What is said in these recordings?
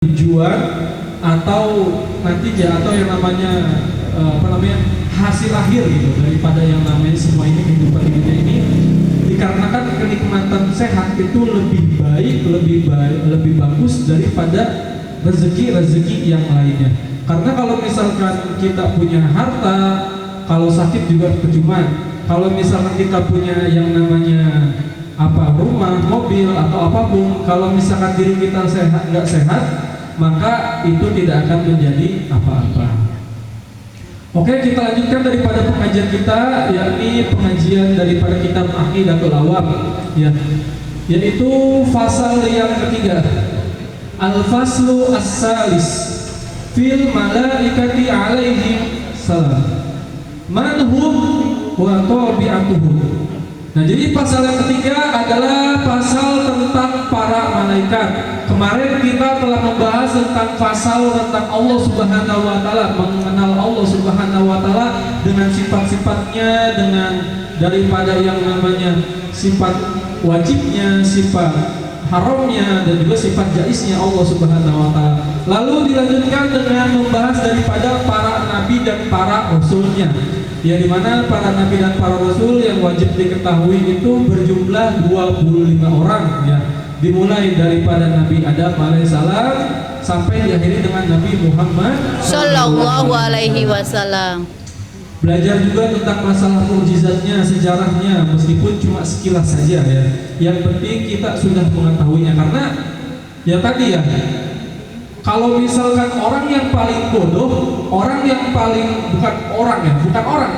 tujuan atau natijah atau yang namanya hasil akhir gitu daripada yang namanya semua ini kehidupan ini dikarenakan kenikmatan sehat itu lebih bagus daripada rezeki yang lainnya. Karena kalau misalkan kita punya harta, kalau sakit juga percuma. Kalau misalkan kita punya yang namanya rumah, mobil atau apapun, kalau misalkan diri kita nggak sehat, maka itu tidak akan menjadi apa-apa. Oke, kita lanjutkan daripada pengajian kita, yakni pengajian daripada kitab Aqidatul Awam, yaitu fasal yang ketiga, Al-Faslu As-Salis fil Malaikati Alaihim Salam Manhum wa Tabi'atuhum. Nah, jadi pasal yang ketiga adalah pasal tentang para malaikat. Kemarin kita telah membahas tentang pasal tentang Allah Subhanahu wa taala, mengenal Allah Subhanahu wa taala dengan sifat-sifatnya, dengan daripada yang namanya sifat wajibnya, sifat haramnya, dan juga sifat jaiznya Allah Subhanahu wa taala. Lalu dilanjutkan dengan membahas daripada para nabi dan para rasulnya. Ya, dimana para nabi dan para rasul yang wajib diketahui itu berjumlah 25 orang, ya. Dimulai daripada Nabi Adam alaihissalam sampai diakhiri dengan Nabi Muhammad Sallallahu alaihi wasallam. Belajar juga tentang masalah mukjizatnya, sejarahnya, meskipun cuma sekilas saja, ya. Yang penting kita sudah mengetahuinya, karena ya tadi ya, kalau misalkan orang yang paling bodoh, orang yang paling bukan orang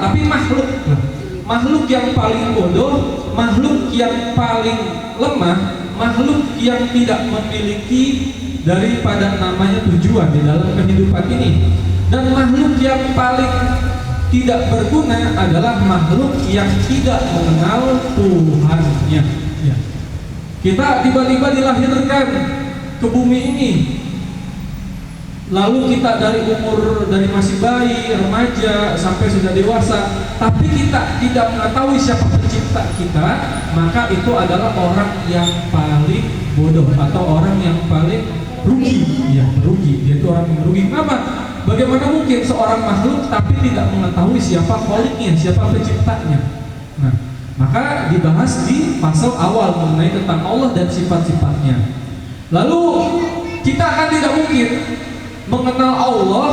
tapi makhluk yang paling bodoh, makhluk yang paling lemah, makhluk yang tidak memiliki daripada namanya tujuan di dalam kehidupan ini, dan makhluk yang paling tidak berguna adalah makhluk yang tidak mengenal Tuhannya, ya. Kita tiba-tiba dilahirkan ke bumi ini, lalu kita dari masih bayi, remaja, sampai sudah dewasa, tapi kita tidak mengetahui siapa pencipta kita, maka itu adalah orang yang paling bodoh atau orang yang paling rugi. Ya, merugi. Dia itu orang yang merugi. Kenapa? Bagaimana mungkin seorang makhluk tapi tidak mengetahui siapa kholiknya, siapa penciptanya? Nah, maka dibahas di pasal awal mengenai tentang Allah dan sifat-sifatnya. Lalu kita akan tidak mungkin mengenal Allah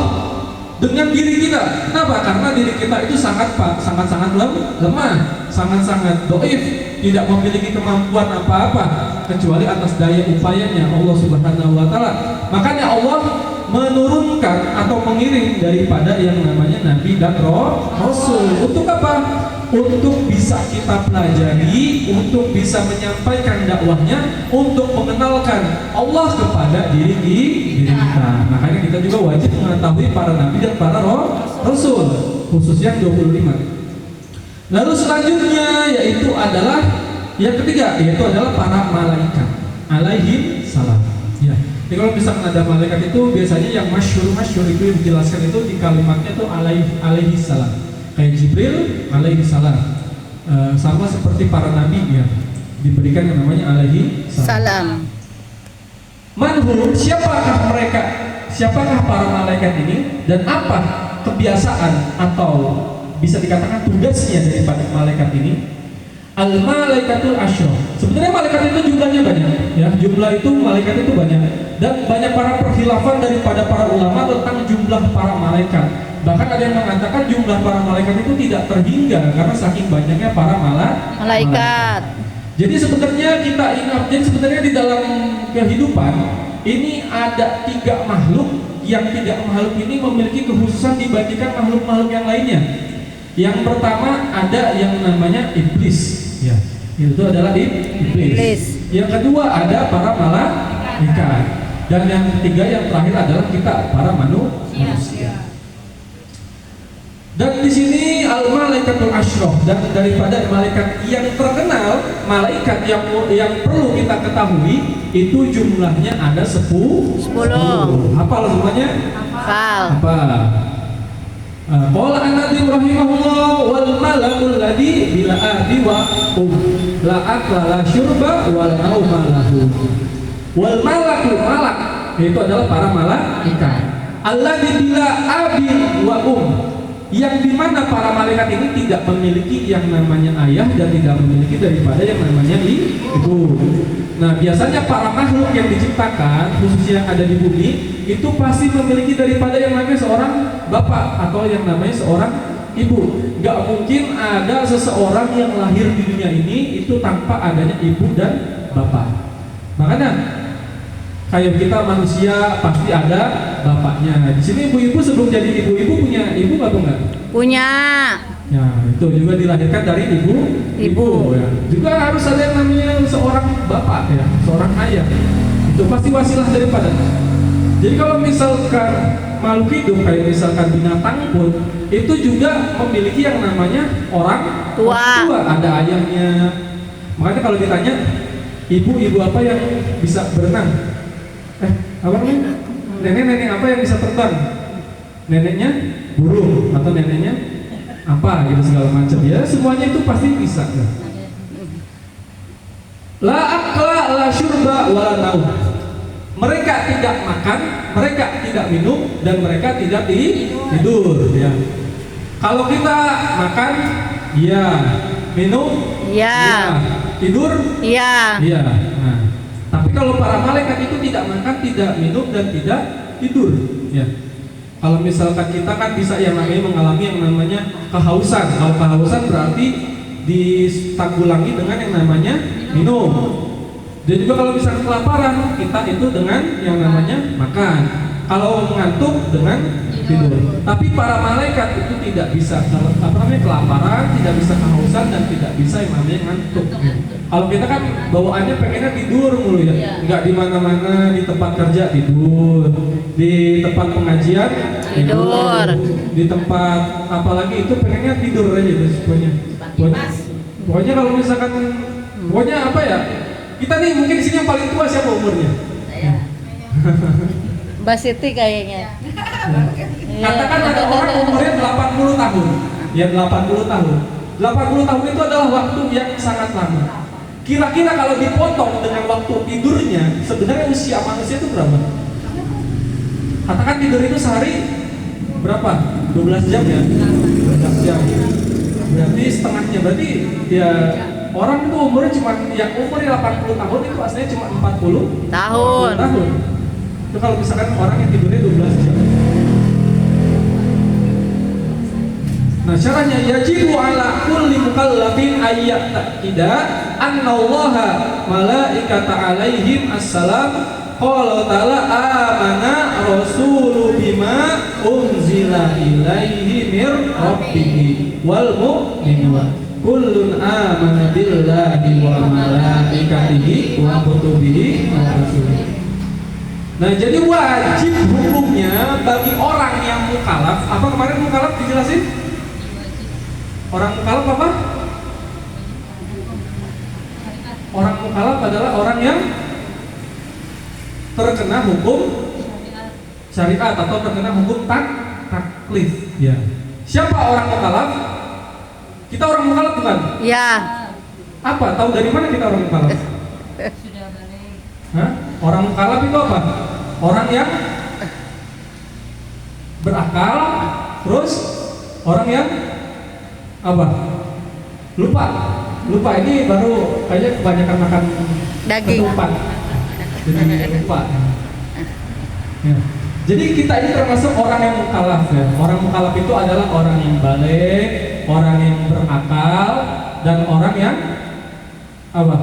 dengan diri kita. Kenapa? Karena diri kita itu sangat lemah, sangat doif, tidak memiliki kemampuan apa-apa kecuali atas daya upayanya Allah Subhanahu wa taala. Makanya Allah menurunkan atau mengirim daripada yang namanya nabi dan rasul. Untuk apa? Untuk bisa kita pelajari, untuk bisa menyampaikan dakwahnya, untuk mengenalkan Allah kepada diri kita. Makanya kita juga wajib mengetahui para nabi dan para rasul, khususnya 25. Lalu selanjutnya yaitu adalah yang ketiga, yaitu adalah para malaikat alaihi salam. Ya. Jadi kalau misalkan ada malaikat itu biasanya yang masyhur itu yang dijelaskan itu di kalimatnya itu alaihi salam. Kayak Jibril alaihi salam, sama seperti para nabi, ya, diberikan yang namanya alaihi salam. Manhum, siapakah mereka? Siapakah para malaikat ini dan apa kebiasaan atau bisa dikatakan tugasnya daripada malaikat ini? Al-malaikatul asyra. Sebenarnya malaikat itu jumlahnya banyak, ya. Jumlah itu malaikat itu banyak, dan banyak para perkhilafan daripada para ulama tentang jumlah para malaikat. Bahkan ada yang mengatakan jumlah para malaikat itu tidak terhingga karena saking banyaknya para malaikat. Jadi sebenarnya kita ingat, jadi sebenarnya di dalam kehidupan ini ada 3 makhluk yang 3 makhluk ini memiliki kekhususan dibandingkan makhluk-makhluk yang lainnya. Yang pertama ada yang namanya iblis, ya, itu adalah iblis. Yang kedua ada para malaikat, dan yang ketiga yang terakhir adalah kita para manusia. Dan di sini al-malaikatul asyra, dan daripada malaikat yang terkenal, malaikat yang perlu kita ketahui itu jumlahnya ada 10. Hafal semuanya? Hafal. Qala an-nabi rahimahullah wal malakul ladzi bila adi wa la akla la syurba wal nauma lahu. Wal malak Itu adalah para malaikat. Alladzi bila abin wa yang dimana para malaikat ini tidak memiliki yang namanya ayah dan tidak memiliki daripada yang namanya ibu. Nah, biasanya para makhluk yang diciptakan, khususnya yang ada di bumi, itu pasti memiliki daripada yang namanya seorang bapak atau yang namanya seorang ibu. Gak mungkin ada seseorang yang lahir di dunia ini itu tanpa adanya ibu dan bapak. Makanya kayak kita manusia pasti ada bapaknya. Di sini ibu-ibu sebelum jadi ibu-ibu punya ibu atau enggak? Punya. Ya, itu juga dilahirkan dari ibu. Ya. Juga harus ada yang namanya seorang bapak ya, seorang ayah. Itu pasti wasilah daripada. Jadi kalau misalkan makhluk hidup kayak misalkan binatang pun itu juga memiliki yang namanya orang tua. Ada ayahnya. Makanya kalau ditanya ibu apa yang bisa berenang? Apa namanya? Nenek apa yang bisa terbang? Neneknya burung atau neneknya apa gitu segala macam ya, semuanya itu pasti bisa ya. La akla la syurba wa la naum. Mereka tidak makan, mereka tidak minum, dan mereka tidak tidur ya. Kalau kita makan, iya. Minum, iya. Tidur, iya. Nah, tapi kalau para malaikat itu tidak makan, tidak minum, dan tidak tidur ya. Kalau misalkan kita kan bisa yang namanya mengalami yang namanya kehausan. Kalau kehausan berarti ditanggulangi dengan yang namanya minum. Dan juga kalau misalkan kelaparan, kita itu dengan yang namanya makan. Kalau mengantuk dengan tidur. Tapi para malaikat itu tidak bisa kelaparan, tidak bisa kehausan, dan tidak bisa yang namanya ngantuk. Kalau kita kan bawaannya pengennya tidur mulu ya, nggak di mana-mana, di tempat kerja tidur, di tempat pengajian tidur, di tempat apalagi itu pengennya tidur aja gitu semuanya. Pokoknya kalau misalkan pokoknya apa ya, kita nih mungkin di sini yang paling tua siapa umurnya? Mbak Siti kayaknya. Katakan ada orang umurnya 80 tahun. Ya 80 tahun. 80 tahun itu adalah waktu yang sangat lama. Kira-kira kalau dipotong dengan waktu tidurnya, sebenarnya usia manusia itu berapa? Katakan tidur itu sehari berapa? 12 jam ya? 12 jam. Berarti setengahnya, berarti ya orang itu umurnya cuma, yang umurnya 80 tahun itu aslinya cuma 40 tahun. Itu kalau misalkan orang yang tidurnya 12 jam. Nah, caranya yajibu ala kulli mukallafin ayyat ta'kida annallaha malaikata alaihim assalam qala ta'ala amana rasulu bima unzila ilaihi mir rabbih wal mu'minun kullun amana billahi wa malaikatihi wa kutubihi wa rusulihi. Nah, jadi wajib hukumnya bagi orang yang mukallaf. Apa kemarin mukallaf dijelasin? Orang mukallaf apa? Orang mukallaf adalah orang yang terkena hukum syariat atau terkena hukum taklif. Ya. Siapa orang mukallaf? Kita orang mukallaf bukan? Ya. Apa? Tahu dari mana kita orang mukallaf? Sudah balik. Hah? Orang mukallaf itu apa? Orang yang berakal, terus orang yang apa? Lupa ini baru kayaknya kebanyakan makan Daging. ketupat. Jadi lupa. Ya. Jadi kita ini termasuk orang yang mukallaf ya. Orang mukallaf itu adalah orang yang balik, orang yang berakal, dan orang yang apa?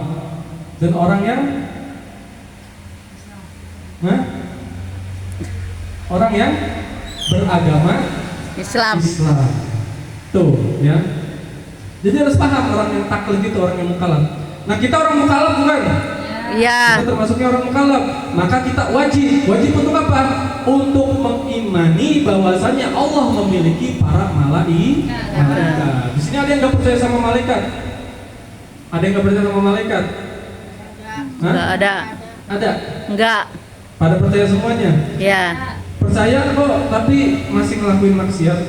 Dan orang yang orang yang beragama Islam. Tuh ya. Jadi harus paham orang yang taklif itu orang yang mukallaf. Nah, kita orang mukallaf bukan? Iya. Kita termasuknya orang mukallaf. Maka kita wajib untuk apa? Untuk mengimani bahwasanya Allah memiliki para malaikat. Di sini ada yang nggak percaya sama malaikat? Ada yang nggak percaya sama malaikat? Enggak ada. Ada? Enggak. Pada percaya semuanya? Ya. Percaya kok, tapi masih ngelakuin maksiat.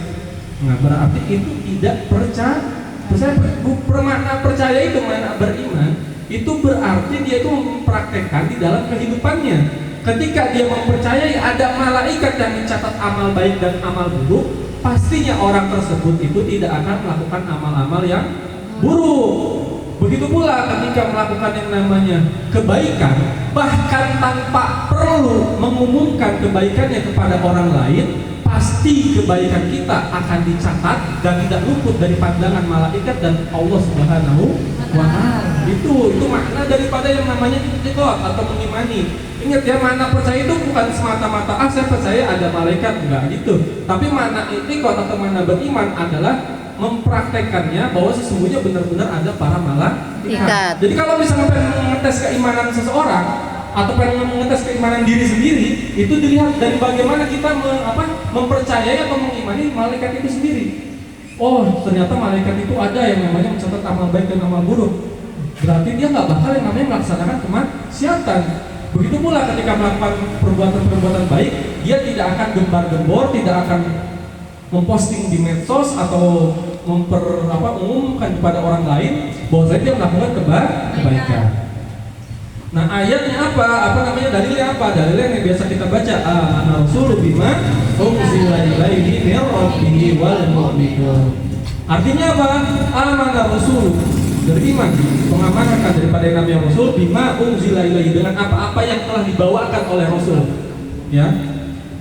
Nah, berarti itu tidak percaya. Makna percaya itu, makna beriman itu berarti dia itu mempraktekkan di dalam kehidupannya. ketika dia mempercayai ada malaikat yang mencatat amal baik dan amal buruk, pastinya orang tersebut itu tidak akan melakukan amal-amal yang buruk. Begitu pula ketika melakukan yang namanya kebaikan, bahkan tanpa perlu mengumumkan kebaikannya kepada orang lain, pasti kebaikan kita akan dicatat dan tidak luput dari pandangan malaikat dan Allah Subhanahu wa Ta'ala. Itu makna daripada yang namanya i'tiqad atau mengimani. Ingat ya, makna percaya itu bukan semata-mata saya percaya ada malaikat, enggak gitu. Tapi makna i'tiqad atau makna beriman adalah mempraktekannya bahwa sesungguhnya benar-benar ada para malaikat. Jadi kalau misalnya pengen mengetes keimanan seseorang atau pengen mengetes keimanan diri sendiri, itu dilihat dari bagaimana kita mempercayai atau mengimani malaikat itu sendiri. Oh, ternyata malaikat itu ada yang namanya mencatat amal baik dan amal buruk. Berarti dia nggak bakal yang namanya melaksanakan kemaksiatan. Begitu pula ketika melakukan perbuatan-perbuatan baik, dia tidak akan gembar-gembor, tidak akan memposting di medsos atau mengumumkan kepada orang lain bahwa dia melakukan kebaikan. Nah, ayatnya apa namanya, dalilnya apa? Dalilnya yang biasa kita baca, an-rasulu bima unzila ilaihi min rabbih wal mu'minun. Artinya apa? Amana rasul, beriman, mengamankan daripada yang namanya rasul, bima unzila ilaihi, dengan apa-apa yang telah dibawakan oleh rasul. Ya.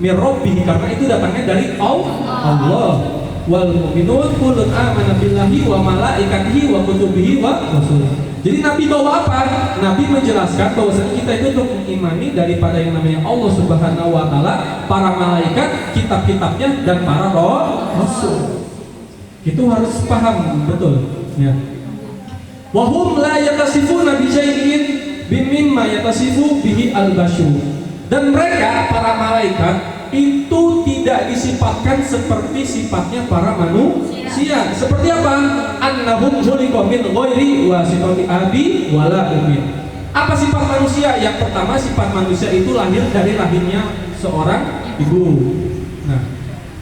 Min rabbih, karena itu datangnya dari Allah. Wal mu'minun kullun amana billahi wa malaikatihi wa kutubihi wa rusulihi. Jadi Nabi bawa apa? Nabi menjelaskan bahwa kita itu untuk mengimani daripada yang namanya Allah Subhanahu wa Ta'ala, para malaikat, kitab-kitabnya, dan para rasul. Itu harus paham betul, ya. Wa hum la yatasifuna bi syai'in mimma yatasifu bihi al-basyar. Dan mereka, para malaikat, itu tidak disifatkan seperti sifatnya para manusia. Seperti apa? Annahum khuliqu min ghairi wasitati abi wala ummi. Apa sifat manusia? Yang pertama, sifat manusia itu lahir dari rahimnya seorang ibu. Nah,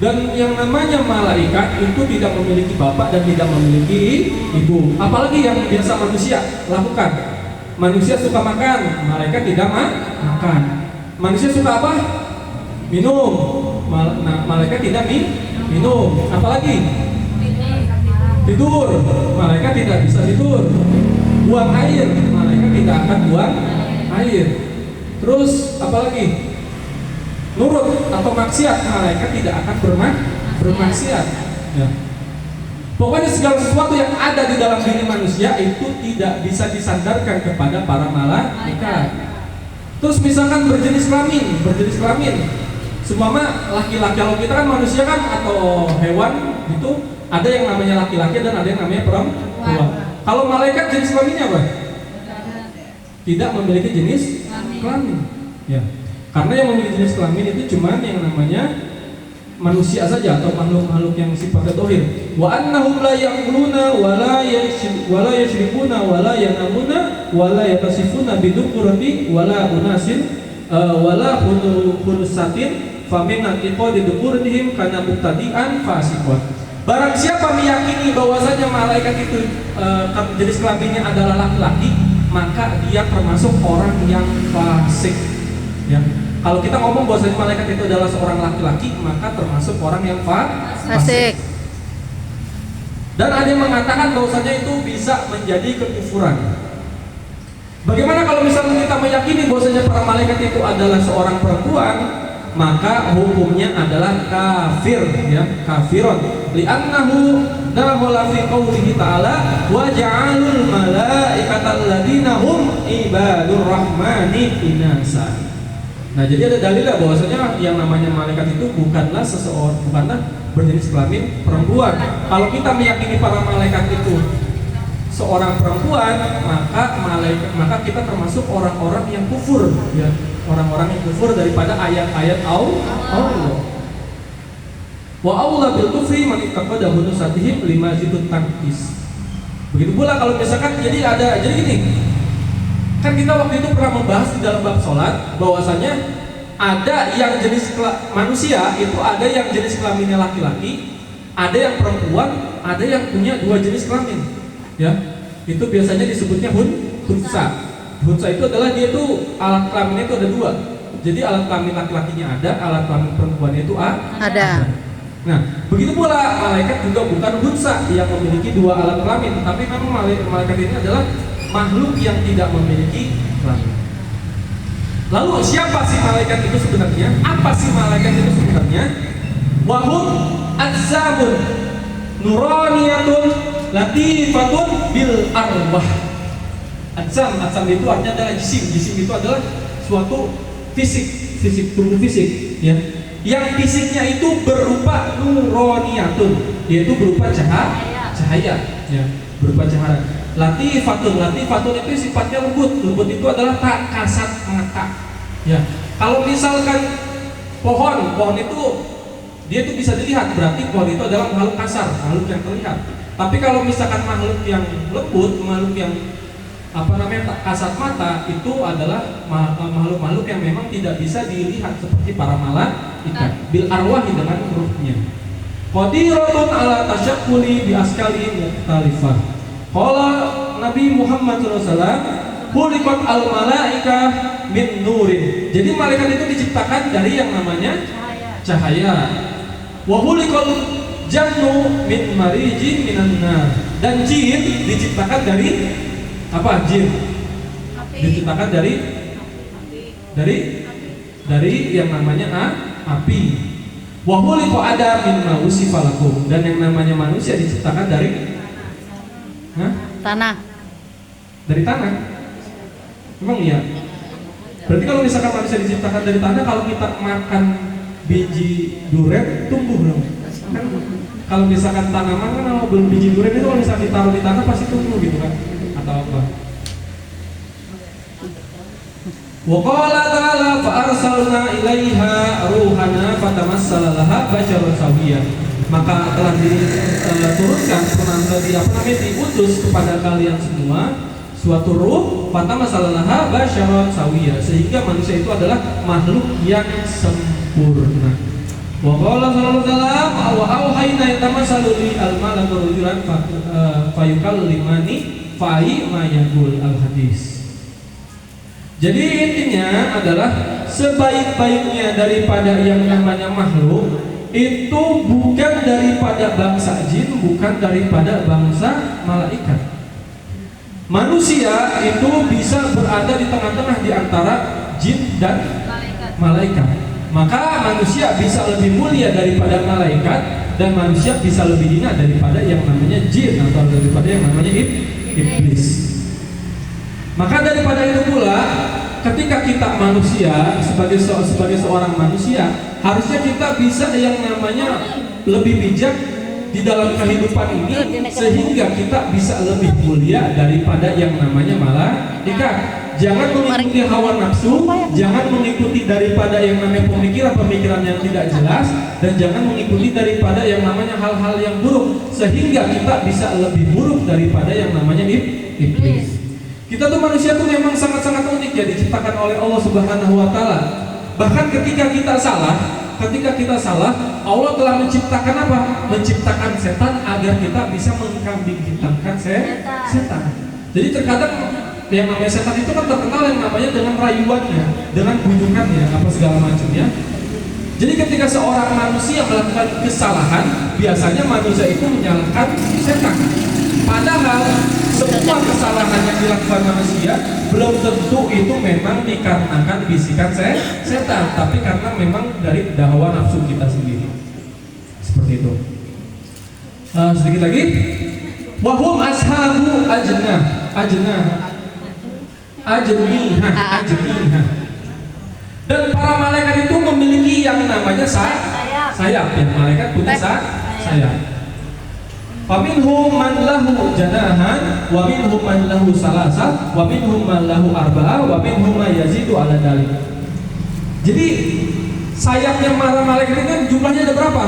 dan yang namanya malaikat itu tidak memiliki bapak dan tidak memiliki ibu. Apalagi yang biasa manusia lakukan. Manusia suka makan, malaikat tidak makan. Manusia suka apa? Minum. Malaikat tidak minum. Apalagi? Tidur. Malaikat tidak bisa tidur. Buang air. Malaikat tidak akan buang air. Terus apalagi? Nurut atau maksiat. Malaikat tidak akan bermaksiat. Ya. Pokoknya segala sesuatu yang ada di dalam diri manusia itu tidak bisa disandarkan kepada para malaikat. Terus misalkan berjenis kelamin, seumpama laki-laki, kalau kita kan manusia kan atau hewan itu ada yang namanya laki-laki dan ada yang namanya perempuan. Kalau malaikat jenis kelaminnya apa? Tidak memiliki jenis kelamin. Ya. Karena yang memiliki jenis kelamin itu cuma yang namanya manusia saja atau makhluk-makhluk yang sifatnya dohir. Wa annahum la yaquluna wa la yashribuna wa la yanamuna wa la yatasifuna bidukurati wa la unasin wa la hunusatin famin antiqadi dukuratihim kana mubtadi'an fasiqun. Barang siapa meyakini bahwasanya malaikat itu jenis kelaminnya adalah laki-laki, maka dia termasuk orang yang fasik. Ya. Kalau kita ngomong bahwasanya malaikat itu adalah seorang laki-laki, maka termasuk orang yang fasik. Dan ada yang mengatakan bahwasanya itu bisa menjadi kekufuran. Bagaimana kalau misalnya kita meyakini bahwasanya para malaikat itu adalah seorang perempuan, maka hukumnya adalah kafir, ya, kafirun. Li'annahu dakhala fi qoulihi ta'ala wa ja'alul malaikata alladziina hum ibadur rahmani inasa. Nah, jadi ada dalilnya bahwasanya yang namanya malaikat itu bukanlah berjenis kelamin perempuan. Kalau kita meyakini para malaikat itu seorang perempuan, maka kita termasuk orang-orang yang kufur, ya, orang-orang yang kufur daripada ayat-ayat Allah. Wa aula bil kufri man ittaqada hunusatihim lima zitut taqis. Begitu pula kalau misalkan jadi gini. Kan kita waktu itu pernah membahas di dalam bab sholat bahwasanya ada yang jenis manusia itu ada yang jenis kelaminnya laki-laki, ada yang perempuan, ada yang punya dua jenis kelamin. Ya, itu biasanya disebutnya hunsa. Hunsa itu adalah dia tuh alat kelaminnya itu ada dua, Jadi alat kelamin laki-lakinya ada, alat kelamin perempuannya itu Ada. Nah, begitu pula malaikat juga bukan unsa yang memiliki dua alat kelamin, tapi memang malaikat ini adalah makhluk yang tidak memiliki kelamin. Lalu siapa sih malaikat itu sebenarnya? Apa sih malaikat itu sebenarnya? Wahum ajzamun nuraniyatun latifatun bil arwah. Ajzam itu artinya adalah jisim itu adalah suatu fisik tubuh fisik, ya. Yang fisiknya itu berupa nuraniyatun, yaitu berupa cahaya, ya, berupa cahaya. Latifatun itu sifatnya lembut itu adalah tak kasat mata, ya. Kalau misalkan pohon itu dia itu bisa dilihat, berarti pohon itu adalah makhluk kasar, makhluk yang terlihat. Tapi kalau misalkan makhluk yang lembut, makhluk yang tak kasat mata, itu adalah makhluk-makhluk yang memang tidak bisa dilihat seperti para malaikat bil arwahi dengan hurufnya. Qadiratun ala tasyakkuli bi askalin mukhtalifah. Qala Nabi Muhammad SAW, khuliqat al malaikah min nurin. Jadi malaikat itu diciptakan dari yang namanya cahaya. Wa khuliqal jannu min marijin minan nar. Dan jin diciptakan dari apa? Jin diciptakan dari yang namanya api. Wa khuliqa Adam min ma'usifalakum. Dan yang namanya manusia diciptakan dari Tanah. Dari tanah. Memang iya. Berarti kalau misalkan manusia diciptakan dari tanah, kalau kita makan biji durian tumbuh dong. Kan kalau misalkan tanaman kan kalau belum biji durian itu kalau misalkan ditaruh di tanah pasti tumbuh gitu kan, atau apa. Wa qala ta'ala fa arsalna ilaiha ruhana fatamassala laha basyaran sawiyyan. Maka telah diturunkan diutus kepada kalian semua suatu ruh fatamassala laha basyaran sawiyyan, sehingga manusia itu adalah makhluk yang sempurna. Wa qala sallallahu alaihi wasallam wa auhayna yatamassalu li al-malaku rajulan fayukallimani fa'i ma yaqul al-hadis. Jadi intinya adalah sebaik-baiknya daripada yang namanya makhluk itu bukan daripada bangsa jin, bukan daripada bangsa malaikat. Manusia itu bisa berada di tengah-tengah di antara jin dan malaikat. Maka manusia bisa lebih mulia daripada malaikat, dan manusia bisa lebih hina daripada yang namanya jin atau daripada yang namanya iblis. Maka daripada itu pula, ketika kita manusia sebagai seorang manusia, harusnya kita bisa yang namanya lebih bijak di dalam kehidupan ini, sehingga kita bisa lebih mulia daripada yang namanya malaikat. Jangan mengikuti hawa nafsu, jangan mengikuti daripada yang namanya pemikiran yang tidak jelas, dan jangan mengikuti daripada yang namanya hal-hal yang buruk, sehingga kita bisa lebih buruk daripada yang namanya iblis. Kita tuh manusia tuh memang sangat-sangat unik ya, diciptakan oleh Allah Subhanahu wa taala. Bahkan ketika kita salah, Allah telah menciptakan apa? Menciptakan setan agar kita bisa mengkambing hitamkan setan. Jadi terkadang yang namanya setan itu kan terkenal yang namanya dengan rayuannya, dengan bujukannya, apa segala macamnya. Jadi ketika seorang manusia melakukan kesalahan, biasanya manusia itu menyalahkan setan. Padahal semua kesalahan yang dilakukan manusia belum tentu itu memang dikarenakan bisikan setan, tapi karena memang dari hawa nafsu kita sendiri. Seperti itu. Sedikit lagi. Wahum ashabu ajnah. Dan para malaikat itu memiliki yang namanya sayap. Ya, malaikat punya sayap. Faminhum man lahu janahan, wa minhum man lahu salasah, wa minhum man lahu arba'ah, wa minhum man yazidu ala dalik. Jadi sayapnya para malaikat itu jumlahnya ada berapa?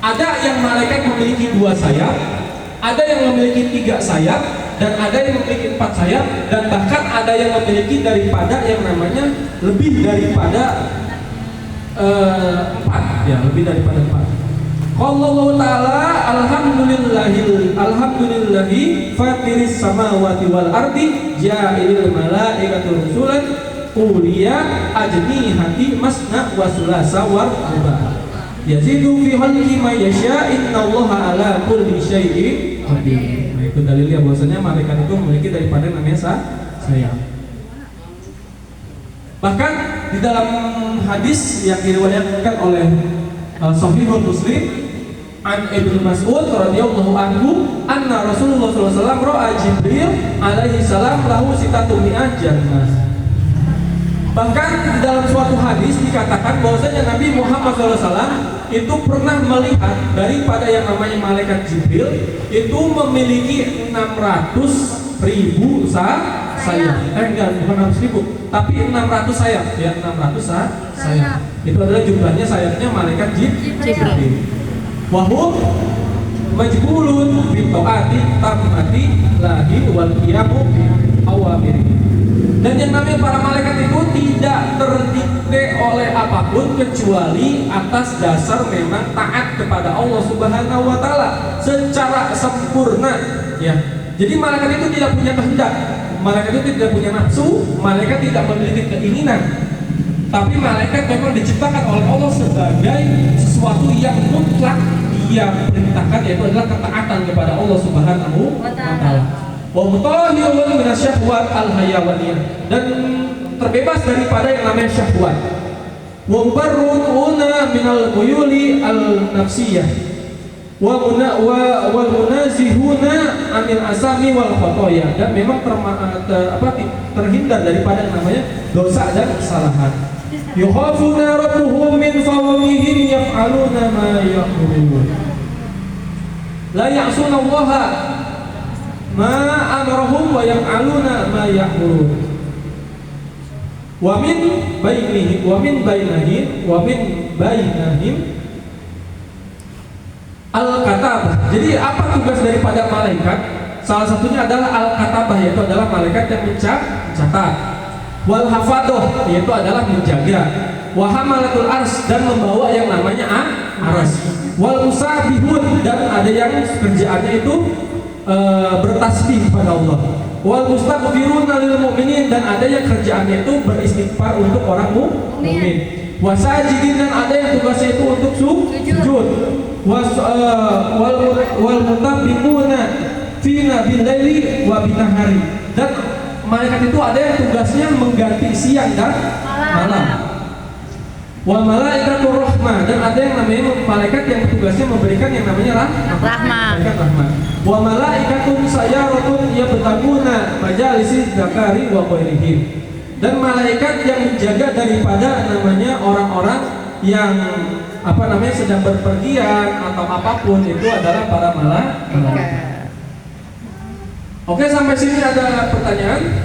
Ada yang malaikat memiliki 2 sayap, ada yang memiliki 3 sayap, dan ada yang memiliki 4 sayap, dan bahkan ada yang memiliki daripada yang namanya lebih daripada 4, ya, lebih daripada 4. Qala ta'ala alhamdulillahi fatiris samawati wal ardi ja'ilil malaikati rusulan uliya ajnihati masna wa sulasa wa ruba. Yazidu fi khalqi ma yasha, innallaha ala kulli syai'in qadir. Nah, itu dalilnya bahwasanya malaikat itu memiliki daripada namanya sayap. Bahkan di dalam hadis yang diriwayatkan oleh Sahihul Muslim an Ibnu Mas'ud radhiyallahu anhu anna Rasulullah sallallahu alaihi wasallam ra'a Jibril alaihi salam lahu sitatu mi'ah jannah. Bahkan di dalam suatu hadis dikatakan bahwasanya Nabi Muhammad SAW itu pernah melihat daripada yang namanya malaikat Jibril itu memiliki 600.000 sayap. Enggak, bukan 600.000, tapi 600 sayap ya, 600 sayap. Itu adalah jumlahnya sayapnya malaikat Jibril. Wahum majbulun bi taati tammati lahi wal qiyamu bi awamiri. Dan yang namanya para malaikat itu tidak terdikte oleh apapun kecuali atas dasar memang taat kepada Allah Subhanahu wa taala secara sempurna ya. Jadi malaikat itu tidak punya kehendak, malaikat itu tidak punya nafsu, malaikat tidak memiliki keinginan. Tapi malaikat memang diciptakan oleh Allah sebagai sesuatu yang mutlak dia perintahkan, yaitu adalah ketaatan kepada Allah Subhanahu wa taala. Wa mutahhirun minasyahwat al-hayawaniyah, dan terbebas daripada yang namanya syahwat. Wa mubarruna minal quyuli al-nafsiyah. Wa munazihuna anil asami wal khotoya, dan memang terhindar daripada yang namanya dosa dan kesalahan. Yukhafuna rabbuhum min fawqihim yaf'aluna ma ya'murun. La ya'suna Allaha ma amarahum wa yaf'aluna ma ya'murun. Wa min bainahim al-katabah. Jadi apa tugas daripada malaikat? Salah satunya adalah al-katabah, yaitu adalah malaikat yang mencatat. Wal hafadoh, yaitu adalah menjaga. Wa hamalatul ars, dan membawa yang namanya aras. Wal musabihun, dan ada yang kerjaannya itu bertasbih kepada Allah. Wal mustaghfiruna lil mu'minin, dan ada yang kerjaannya itu beristighfar untuk orang mukmin. Wasajidin, dan ada yang tugasnya itu untuk sujud. Wal mutabbimuna fina bil laili wa bin nahari, dan malaikat itu ada yang tugasnya mengganti siang dan malam. Wa malaikatur rahmah, dan ada yang namanya malaikat yang tugasnya memberikan yang namanya rahmah. Wa malaikatun sayaratun yabtaguna majalisi zakari wa ghairihim, dan malaikat yang menjaga daripada namanya orang-orang yang sedang berpergian atau apapun, itu adalah para malaikat. Oke, sampai sini ada pertanyaan?